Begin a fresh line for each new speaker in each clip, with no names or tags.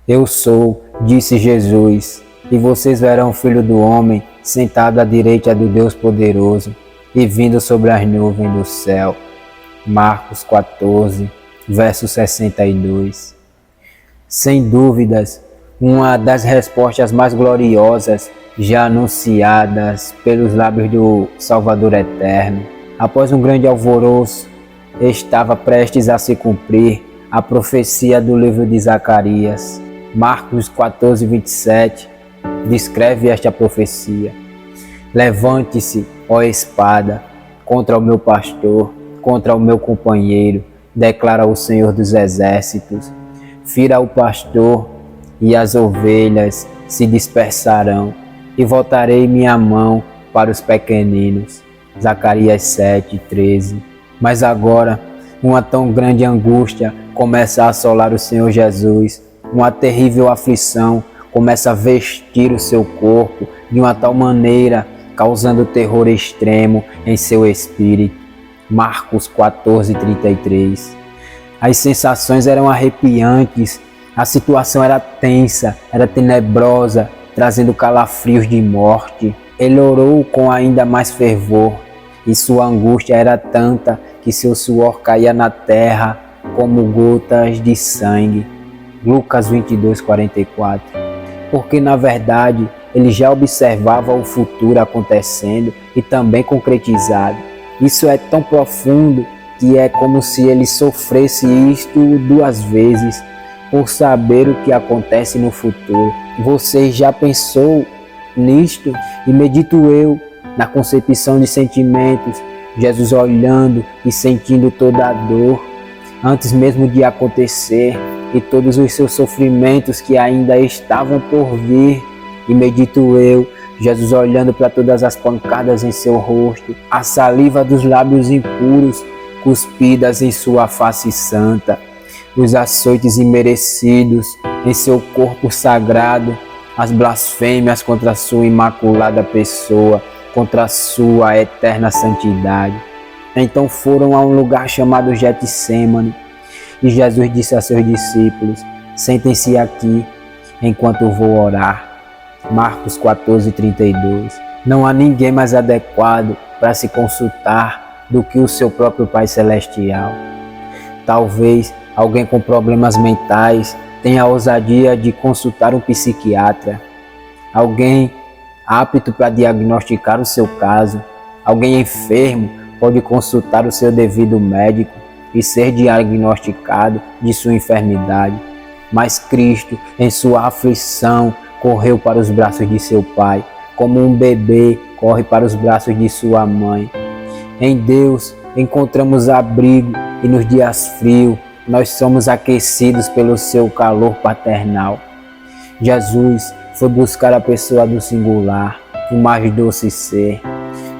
Eu sou, disse Jesus, e vocês verão o Filho do Homem sentado à direita do Deus Poderoso e vindo sobre as nuvens do céu. Marcos 14, verso 62. Sem dúvidas, uma das respostas mais gloriosas já anunciadas pelos lábios do Salvador Eterno. Após um grande alvoroço, estava prestes a se cumprir a profecia do livro de Zacarias. Marcos 14, 27 descreve esta profecia. Levante-se, ó espada, contra o meu pastor, contra o meu companheiro, declara o Senhor dos Exércitos. Fira o pastor e as ovelhas se dispersarão, e voltarei minha mão para os pequeninos. Zacarias 7, 13. Mas agora, uma tão grande angústia começa a assolar o Senhor Jesus. Uma terrível aflição começa a vestir o seu corpo de uma tal maneira, causando terror extremo em seu espírito. Marcos 14, 33. As sensações eram arrepiantes, a situação era tensa, era tenebrosa, trazendo calafrios de morte. Ele orou com ainda mais fervor, e sua angústia era tanta que seu suor caía na terra como gotas de sangue. Lucas 22, 44. Porque na verdade ele já observava o futuro acontecendo e também concretizado. Isso é tão profundo que é como se ele sofresse isto duas vezes, por saber o que acontece no futuro. Você já pensou nisto? E medito eu na concepção de sentimentos, Jesus olhando e sentindo toda a dor, antes mesmo de acontecer, e todos os seus sofrimentos que ainda estavam por vir. E medito eu, Jesus olhando para todas as pancadas em seu rosto, a saliva dos lábios impuros cuspidas em sua face santa, os açoites imerecidos em seu corpo sagrado, as blasfêmias contra a sua imaculada pessoa, contra a sua eterna santidade. Então foram a um lugar chamado Getsêmani, e Jesus disse a seus discípulos: sentem-se aqui enquanto eu vou orar. Marcos 14, 32. Não há ninguém mais adequado para se consultar do que o seu próprio Pai Celestial. Talvez alguém com problemas mentais tenha a ousadia de consultar um psiquiatra. Alguém apto para diagnosticar o seu caso. Alguém enfermo pode consultar o seu devido médico e ser diagnosticado de sua enfermidade. Mas Cristo, em sua aflição, correu para os braços de seu Pai, como um bebê corre para os braços de sua mãe. Em Deus encontramos abrigo e nos dias frios nós somos aquecidos pelo seu calor paternal. Jesus foi buscar a pessoa do singular, o mais doce ser,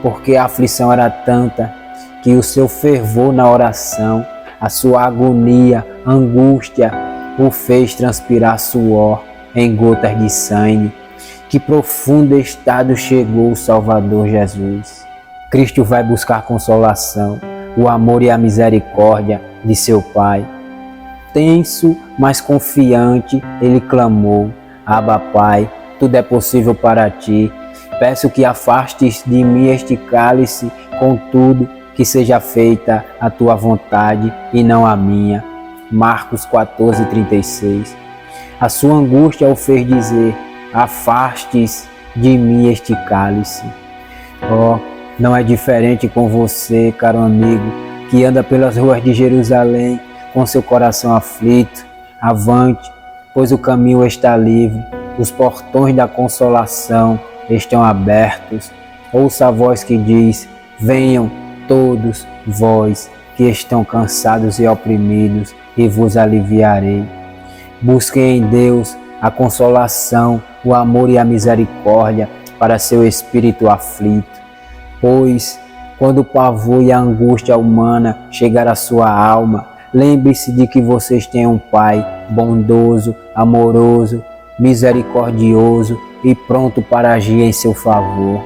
porque a aflição era tanta que o seu fervor na oração, a sua agonia, angústia, o fez transpirar suor em gotas de sangue. Que profundo estado chegou o Salvador Jesus. Cristo vai buscar consolação, o amor e a misericórdia de seu Pai. Tenso, mas confiante, ele clamou: Abba, Pai, tudo é possível para ti. Peço que afastes de mim este cálice, contudo, que seja feita a tua vontade e não a minha. Marcos 14, 36. A sua angústia o fez dizer: afastes de mim este cálice. Oh, não é diferente com você, caro amigo, que anda pelas ruas de Jerusalém com seu coração aflito. Avante, pois o caminho está livre, os portões da consolação estão abertos. Ouça a voz que diz: venham todos vós que estão cansados e oprimidos, e vos aliviarei. Busquem em Deus a consolação, o amor e a misericórdia para seu espírito aflito. Pois, quando o pavor e a angústia humana chegar à sua alma, lembre-se de que vocês têm um Pai bondoso, amoroso, misericordioso e pronto para agir em seu favor.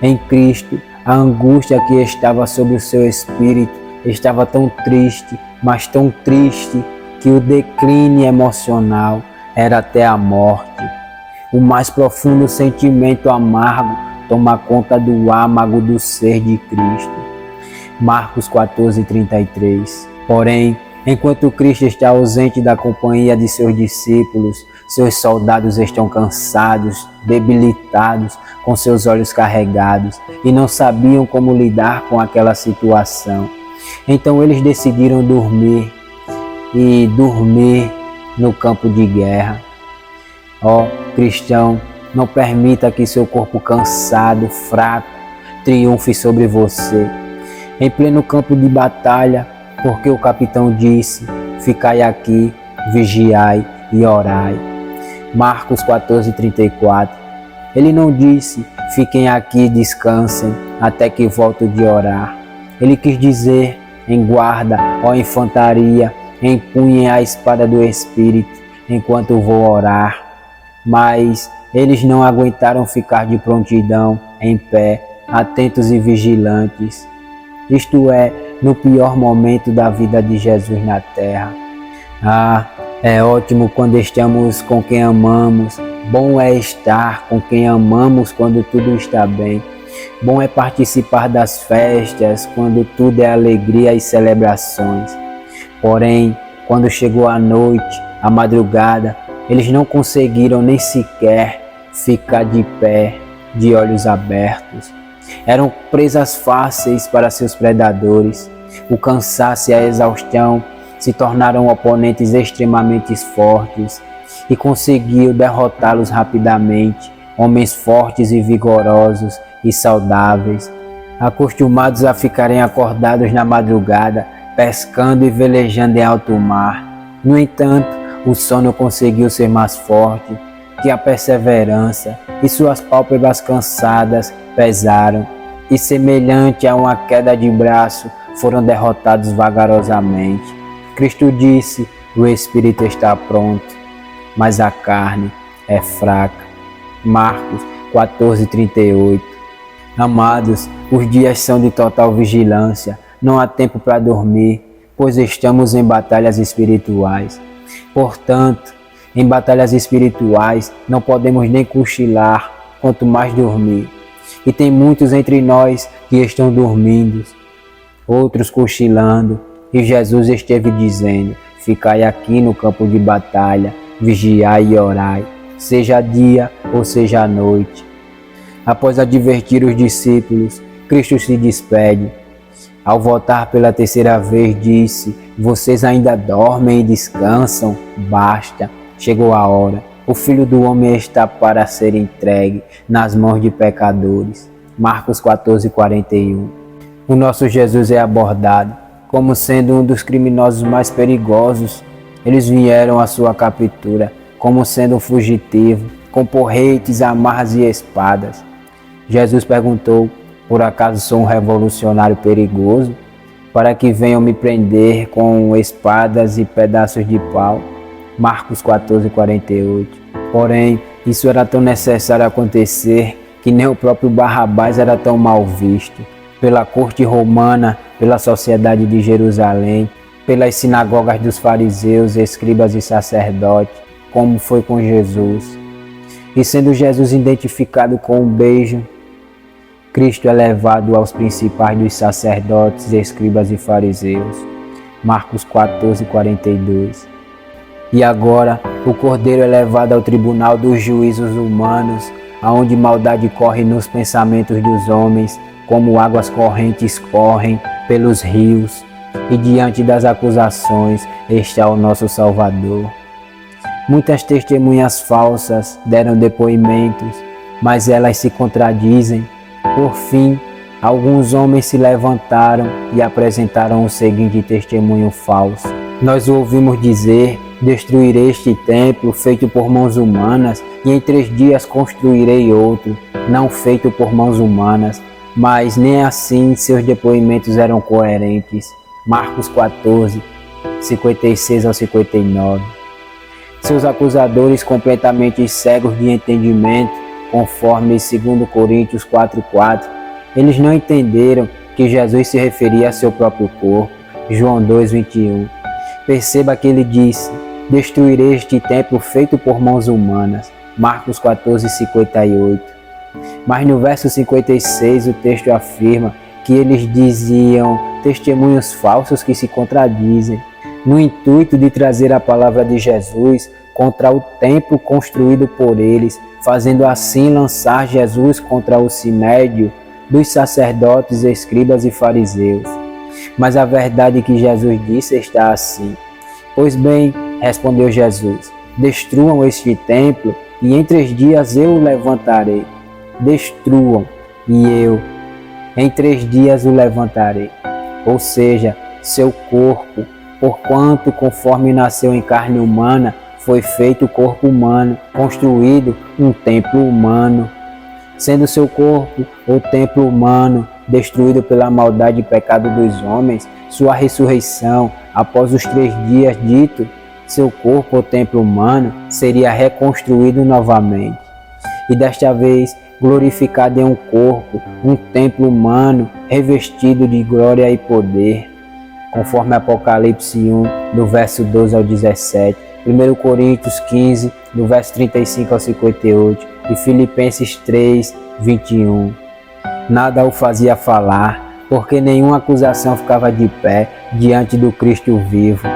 Em Cristo, a angústia que estava sobre o seu espírito estava tão triste, mas tão triste, que o declínio emocional era até a morte. O mais profundo sentimento amargo toma conta do âmago do ser de Cristo. Marcos 14:33. Porém, enquanto Cristo está ausente da companhia de seus discípulos, seus soldados estão cansados, debilitados, com seus olhos carregados e não sabiam como lidar com aquela situação. Então eles decidiram dormir no campo de guerra. Ó, cristão, não permita que seu corpo cansado, fraco, triunfe sobre você. Em pleno campo de batalha, porque o capitão disse: ficai aqui, vigiai e orai. Marcos 14:34. Ele não disse: fiquem aqui e descansem até que volto de orar. Ele quis dizer: em guarda, ó infantaria, empunhem a espada do Espírito enquanto vou orar. Mas eles não aguentaram ficar de prontidão, em pé, atentos e vigilantes. Isto é, no pior momento da vida de Jesus na terra. Ah, é ótimo quando estamos com quem amamos. Bom é estar com quem amamos quando tudo está bem. Bom é participar das festas quando tudo é alegria e celebrações. Porém, quando chegou a noite, a madrugada, eles não conseguiram nem sequer ficar de pé, de olhos abertos. Eram presas fáceis para seus predadores. O cansaço e a exaustão se tornaram oponentes extremamente fortes e conseguiu derrotá-los rapidamente. Homens fortes e vigorosos e saudáveis, acostumados a ficarem acordados na madrugada, pescando e velejando em alto mar. No entanto, o sono conseguiu ser mais forte que a perseverança, e suas pálpebras cansadas pesaram, e semelhante a uma queda de braço, foram derrotados vagarosamente. Cristo disse: o espírito está pronto, mas a carne é fraca. Marcos 14:38. Amados, os dias são de total vigilância, não há tempo para dormir, pois estamos em batalhas espirituais. Portanto, em batalhas espirituais não podemos nem cochilar, quanto mais dormir. E tem muitos entre nós que estão dormindo, outros cochilando, e Jesus esteve dizendo: ficai aqui no campo de batalha, vigiai e orai, seja dia ou seja noite. Após advertir os discípulos, Cristo se despede. Ao voltar pela terceira vez, disse: vocês ainda dormem e descansam? Basta, chegou a hora. O Filho do Homem está para ser entregue nas mãos de pecadores. Marcos 14:41. O nosso Jesus é abordado como sendo um dos criminosos mais perigosos. Eles vieram à sua captura como sendo um fugitivo, com porretes, amarras e espadas. Jesus perguntou: por acaso sou um revolucionário perigoso, para que venham me prender com espadas e pedaços de pau? Marcos 14:48. Porém, isso era tão necessário acontecer que nem o próprio Barrabás era tão mal visto pela corte romana, pela sociedade de Jerusalém, pelas sinagogas dos fariseus, escribas e sacerdotes, como foi com Jesus. E sendo Jesus identificado com um beijo, Cristo é levado aos principais dos sacerdotes, escribas e fariseus. Marcos 14:42. E agora o Cordeiro é levado ao tribunal dos juízos humanos, aonde maldade corre nos pensamentos dos homens, como águas correntes correm pelos rios. E diante das acusações está o nosso Salvador. Muitas testemunhas falsas deram depoimentos, mas elas se contradizem. Por fim, alguns homens se levantaram e apresentaram o seguinte testemunho falso: nós ouvimos dizer: destruirei este templo feito por mãos humanas, e em 3 dias construirei outro, não feito por mãos humanas. Mas nem assim seus depoimentos eram coerentes. Marcos 14, 56 ao 59. Seus acusadores, completamente cegos de entendimento, conforme 2 Coríntios 4:4, eles não entenderam que Jesus se referia a seu próprio corpo. João 2:21. Perceba que ele disse: destruirei este templo feito por mãos humanas. Marcos 14:58. Mas no verso 56 o texto afirma que eles diziam testemunhos falsos que se contradizem, no intuito de trazer a palavra de Jesus contra o templo construído por eles, fazendo assim lançar Jesus contra o sinédrio dos sacerdotes, escribas e fariseus. Mas a verdade que Jesus disse está assim: Pois bem, respondeu Jesus, destruam este templo e em 3 dias eu o levantarei. Destruam e eu em 3 dias o levantarei. Ou seja, seu corpo, porquanto conforme nasceu em carne humana, foi feito corpo humano, construído um templo humano. Sendo seu corpo o templo humano, destruído pela maldade e pecado dos homens, sua ressurreição, após os 3 dias dito, seu corpo, o templo humano, seria reconstruído novamente. E desta vez, glorificado em um corpo, um templo humano, revestido de glória e poder. Conforme Apocalipse 1, do verso 12 ao 17, 1 Coríntios 15, do verso 35 ao 58, e Filipenses 3, 21. Nada o fazia falar, porque nenhuma acusação ficava de pé diante do Cristo vivo.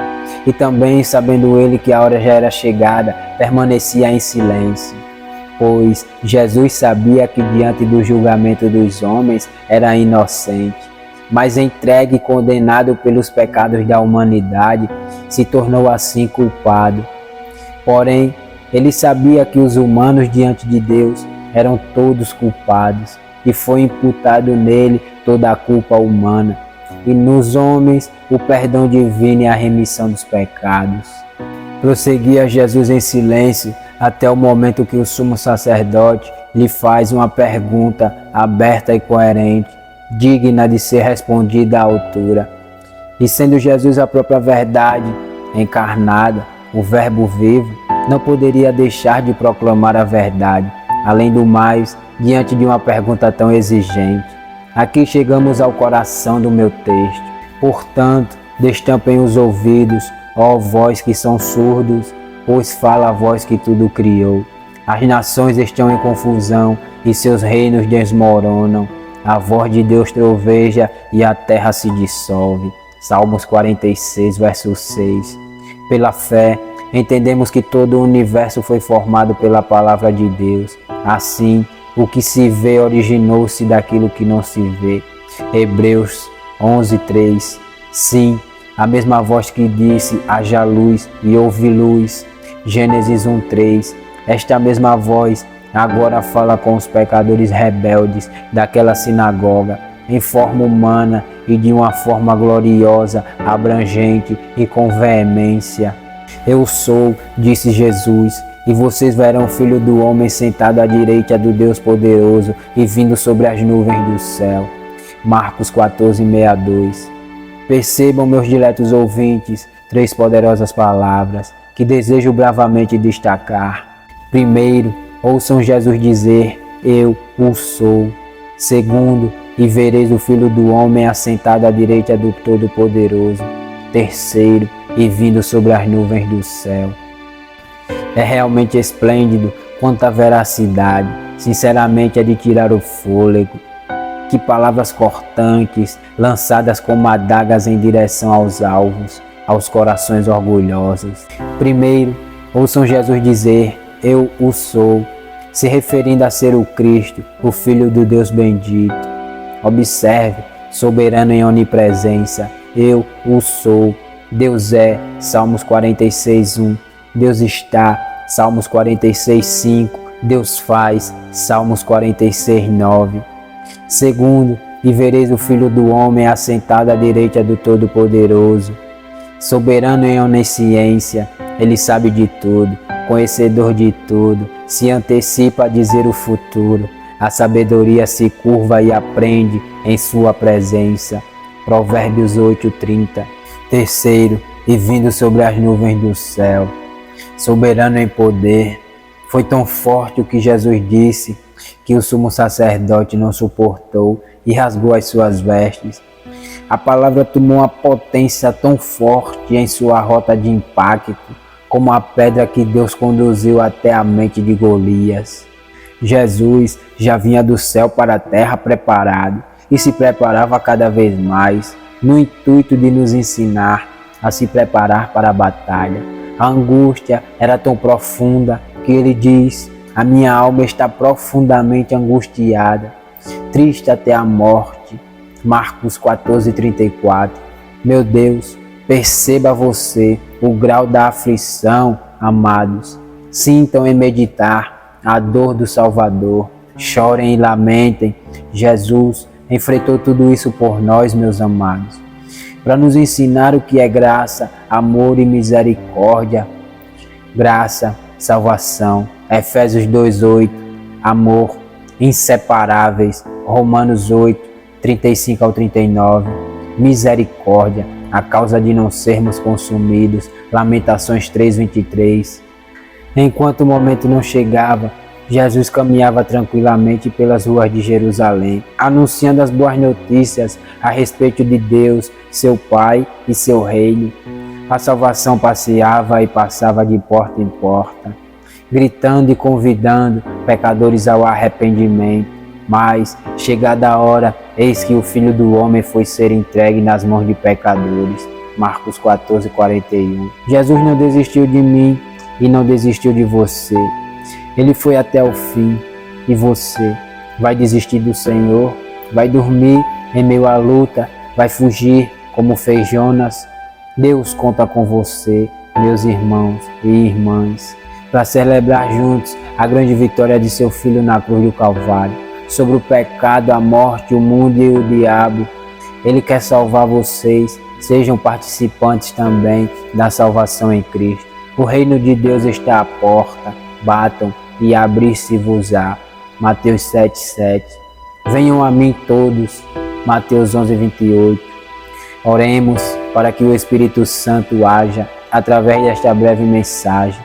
E também, sabendo ele que a hora já era chegada, permanecia em silêncio. Pois Jesus sabia que diante do julgamento dos homens era inocente, mas entregue e condenado pelos pecados da humanidade, se tornou assim culpado. Porém, ele sabia que os humanos diante de Deus eram todos culpados, e foi imputado nele toda a culpa humana, e nos homens o perdão divino e a remissão dos pecados. Prosseguia Jesus em silêncio até o momento que o sumo sacerdote lhe faz uma pergunta aberta e coerente, digna de ser respondida à altura. E sendo Jesus a própria verdade encarnada, o Verbo vivo, não poderia deixar de proclamar a verdade. Além do mais, diante de uma pergunta tão exigente, aqui chegamos ao coração do meu texto. Portanto, destampem os ouvidos, ó vós que são surdos, pois fala a voz que tudo criou. As nações estão em confusão e seus reinos desmoronam. A voz de Deus troveja e a terra se dissolve. Salmos 46, verso 6. Pela fé, entendemos que todo o universo foi formado pela palavra de Deus. Assim, o que se vê originou-se daquilo que não se vê. Hebreus 11, 3. Sim, a mesma voz que disse, haja luz e houve luz. Gênesis 1, 3. Esta mesma voz agora fala com os pecadores rebeldes daquela sinagoga, em forma humana e de uma forma gloriosa, abrangente e com veemência. Eu sou, disse Jesus, e vocês verão o Filho do Homem sentado à direita do Deus poderoso e vindo sobre as nuvens do céu. Marcos 14, 62. Percebam, meus diletos ouvintes, 3 poderosas palavras que desejo bravamente destacar. Primeiro, ouçam Jesus dizer, eu o sou. Segundo, e vereis o Filho do Homem assentado à direita do Todo-Poderoso. Terceiro, e vindo sobre as nuvens do céu. É realmente esplêndido quanta veracidade, sinceramente é de tirar o fôlego. Que palavras cortantes, lançadas como adagas em direção aos alvos, aos corações orgulhosos. Primeiro, ouçam Jesus dizer, eu o sou, se referindo a ser o Cristo, o Filho do Deus bendito. Observe, soberano em onipresença, eu o sou. Deus é, Salmos 46, 1. Deus está, Salmos 46, 5. Deus faz, Salmos 46, 9. Segundo, e vereis o Filho do Homem assentado à direita do Todo-Poderoso. Soberano em onisciência, ele sabe de tudo, conhecedor de tudo, se antecipa a dizer o futuro. A sabedoria se curva e aprende em sua presença. Provérbios 8, 30. Terceiro, e vindo sobre as nuvens do céu. Soberano em poder, foi tão forte o que Jesus disse, que o sumo sacerdote não suportou e rasgou as suas vestes. A palavra tomou uma potência tão forte em sua rota de impacto, como a pedra que Deus conduziu até a mente de Golias. Jesus já vinha do céu para a terra preparado e se preparava cada vez mais, no intuito de nos ensinar a se preparar para a batalha. A angústia era tão profunda que ele diz: a minha alma está profundamente angustiada, triste até a morte. Marcos 14:34. Meu Deus, perceba você o grau da aflição, amados. Sintam e meditar a dor do Salvador. Chorem e lamentem. Jesus enfrentou tudo isso por nós, meus amados, para nos ensinar o que é graça, amor e misericórdia. Graça, salvação. Efésios 2:8. Amor, inseparáveis. Romanos 8:35-39. Misericórdia, a causa de não sermos consumidos. Lamentações 3:23. Enquanto o momento não chegava, Jesus caminhava tranquilamente pelas ruas de Jerusalém, anunciando as boas notícias a respeito de Deus, seu Pai e seu reino. A salvação passeava e passava de porta em porta, gritando e convidando pecadores ao arrependimento. Mas, chegada a hora, eis que o Filho do Homem foi ser entregue nas mãos de pecadores. Marcos 14:41. Jesus não desistiu de mim e não desistiu de você. Ele foi até o fim. E você? Vai desistir do Senhor? Vai dormir em meio à luta? Vai fugir como fez Jonas? Deus conta com você, meus irmãos e irmãs, para celebrar juntos a grande vitória de seu Filho na cruz do Calvário, sobre o pecado, a morte, o mundo e o diabo. Ele quer salvar vocês. Sejam participantes também da salvação em Cristo. O reino de Deus está à porta. Batam e abrir-se-vos-á. Mateus 7:7. Venham a mim todos. Mateus 11:28. Oremos para que o Espírito Santo haja através desta breve mensagem.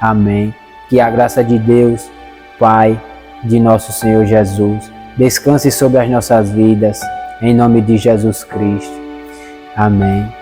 Amém. Que a graça de Deus, Pai, de nosso Senhor Jesus, descanse sobre as nossas vidas, em nome de Jesus Cristo. Amém.